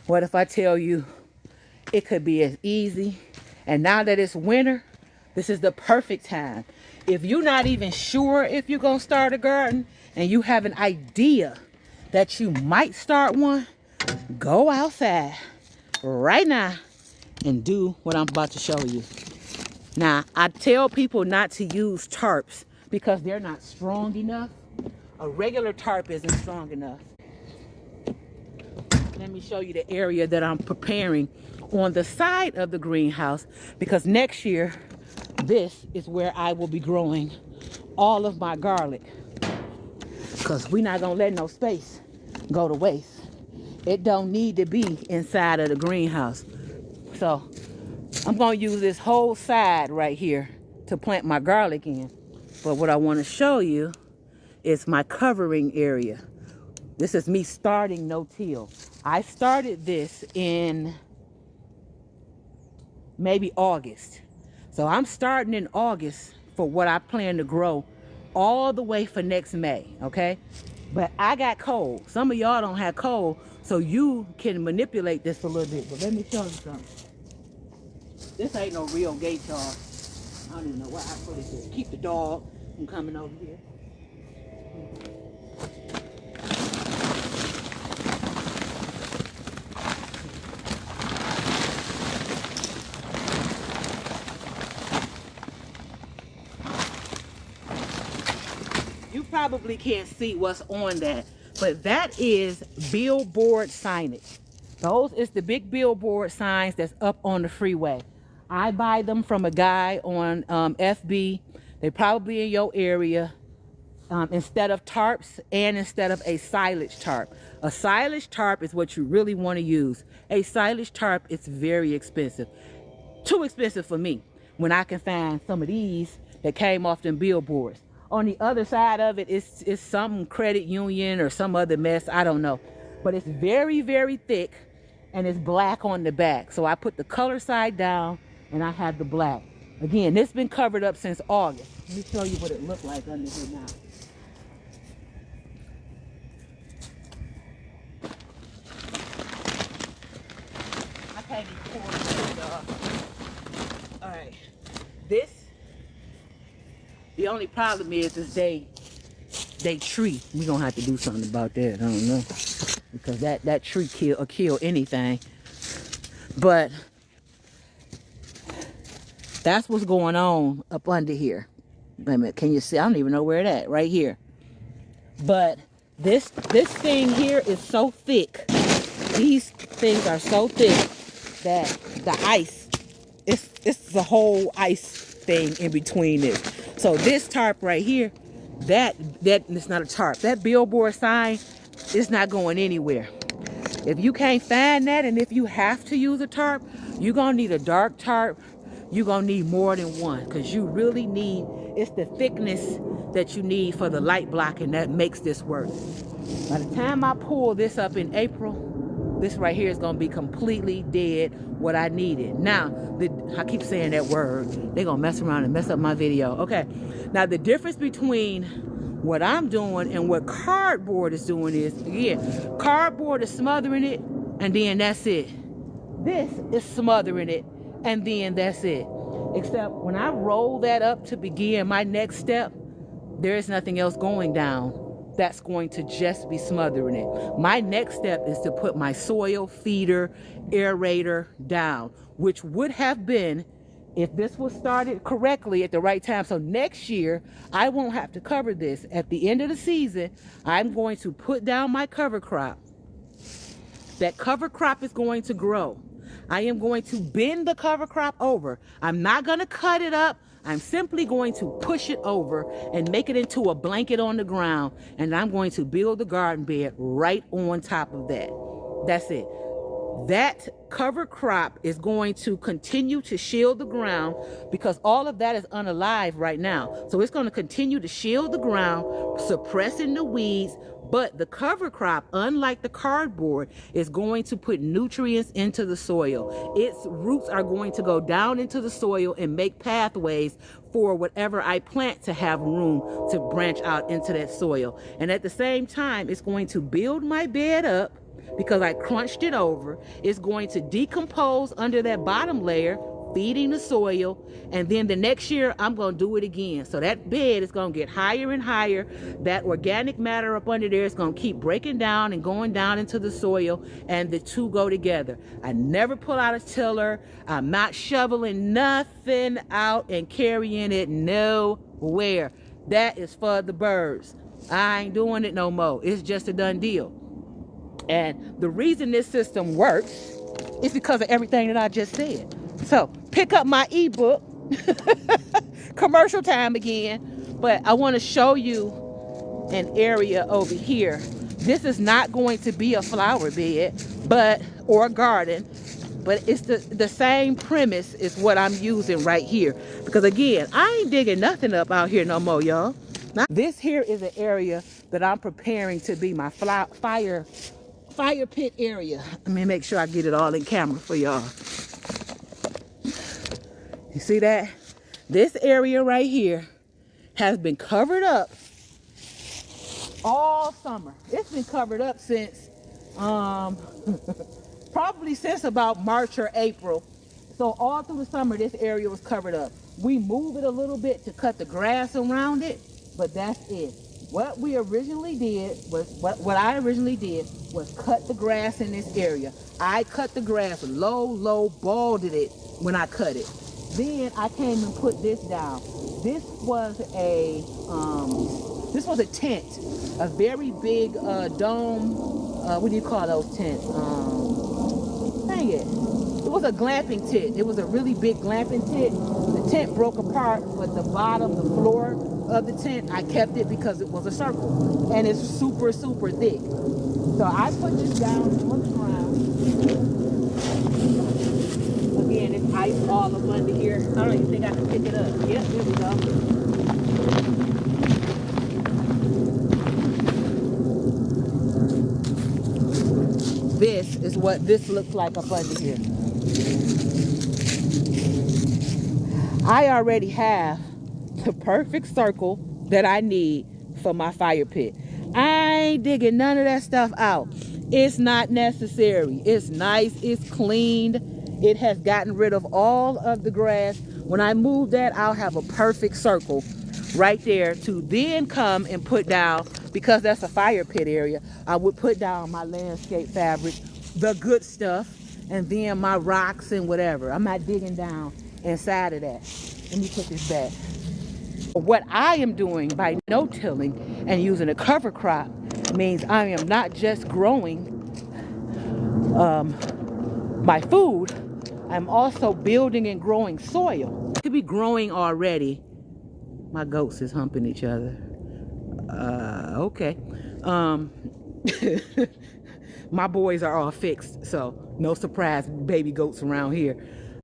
What if I tell you it could be as easy? And now that it's winter, this is the perfect time. If you're not even sure if you're going to start a garden and you have an idea that you might start one, go outside right now and do what I'm about to show you. Now, I tell people not to use tarps because they're not strong enough. A regular tarp isn't strong enough. Let me show you the area that I'm preparing on the side of the greenhouse, because next year, this is where I will be growing all of my garlic, because we're not going to let no space go to waste. It don't need to be inside of the greenhouse. So I'm going to use this whole side right here to plant my garlic in. But what I want to show you is my covering area. This is me starting no-till. I started this in maybe August. So I'm starting in August for what I plan to grow all the way for next May, okay? But I got cold. Some of y'all don't have cold, so you can manipulate this a little bit. But let me show you something. This ain't no real gate, y'all. I don't even know why I put it here. Keep the dog from coming over here. You probably can't see what's on that, but that is billboard signage. Those is the big billboard signs that's up on the freeway. I buy them from a guy on FB. They probably in your area. Instead of tarps and instead of a silage tarp. A silage tarp is what you really want to use. A silage tarp is very expensive. Too expensive for me when I can find some of these that came off them billboards. On the other side of it is some credit union or some other mess. I don't know. But it's very, very thick and it's black on the back. So I put the color side down and I have the black. Again, this has been covered up since August. Let me show you what it looked like under here now. I can't even pour it, y'all. All right. This, the only problem is they tree. We're gonna have to do something about that. I don't know, because that tree kill anything. But that's what's going on up under here. Wait a minute, can you see? I don't even know where it at. Right here. But this thing here is so thick. These things are so thick that the ice, it's the whole ice thing in between this. So this tarp right here, that it's not a tarp. That billboard sign is not going anywhere. If you can't find that, and if you have to use a tarp, you're gonna need a dark tarp. You're gonna need more than one, because you really need, it's the thickness that you need for the light blocking that makes this work. By the time I pull this up in April, this right here is gonna be completely dead, what I needed. Now, I keep saying that word. They're gonna mess around and mess up my video. Okay, now the difference between what I'm doing and what cardboard is doing is, again, cardboard is smothering it, and then that's it. This is smothering it, and then that's it. Except when I roll that up to begin my next step, there is nothing else going down. That's going to just be smothering it. My next step is to put my soil feeder, aerator down, which would have been if this was started correctly at the right time. So next year, I won't have to cover this. At the end of the season, I'm going to put down my cover crop. That cover crop is going to grow. I am going to bend the cover crop over. I'm not going to cut it up. I'm simply going to push it over and make it into a blanket on the ground. And I'm going to build the garden bed right on top of that. That's it. That cover crop is going to continue to shield the ground, because all of that is unalive right now. So it's going to continue to shield the ground, suppressing the weeds. But the cover crop, unlike the cardboard, is going to put nutrients into the soil. Its roots are going to go down into the soil and make pathways for whatever I plant to have room to branch out into that soil. And at the same time, it's going to build my bed up. because I crunched it over. It's going to decompose under that bottom layer, feeding the soil, and then the next year I'm going to do it again. So that bed is going to get higher and higher. That organic matter up under there is going to keep breaking down and going down into the soil, and the two go together. I never pull out a tiller. I'm not shoveling nothing out and carrying it nowhere. That is for the birds. I ain't doing it no more. It's just a done deal. And the reason this system works is because of everything that I just said. So pick up my ebook. Commercial time again. But I want to show you an area over here. This is not going to be a flower bed, or a garden, but it's the same premise is what I'm using right here. Because again, I ain't digging nothing up out here no more, y'all. This here is an area that I'm preparing to be my fire pit area. Let me make sure I get it all in camera for y'all. You see that? This area right here has been covered up all summer. It's been covered up since probably since about March or April. So all through the summer this area was covered up. We move it a little bit to cut the grass around it, but that's it. What we originally did was, what I originally did was cut the grass in this area. I cut the grass low, balded it when I cut it. Then I came and put this down. This was a tent, a very big dome. What do you call those tents? Dang it. It was a glamping tent. It was a really big glamping tent. The tent broke apart, but the bottom, the floor of the tent, I kept it because it was a circle. And it's super thick. So I put this down on the ground. Again, it's ice all up under here. I don't even think I can pick it up. Yep, there we go. This is what this looks like up under here. I already have the perfect circle that I need for my fire pit. I ain't digging none of that stuff out. It's not necessary. It's nice, it's cleaned. It has gotten rid of all of the grass. When I move that, I'll have a perfect circle right there to then come and put down, because that's a fire pit area, I would put down my landscape fabric, the good stuff, and then my rocks and whatever. I'm not digging down inside of that. Let me put this back. What I am doing by no-tilling and using a cover crop means I am not just growing my food, I'm also building and growing soil. It could be growing already. My goats is humping each other. Okay. My boys are all fixed, so no surprise baby goats around here.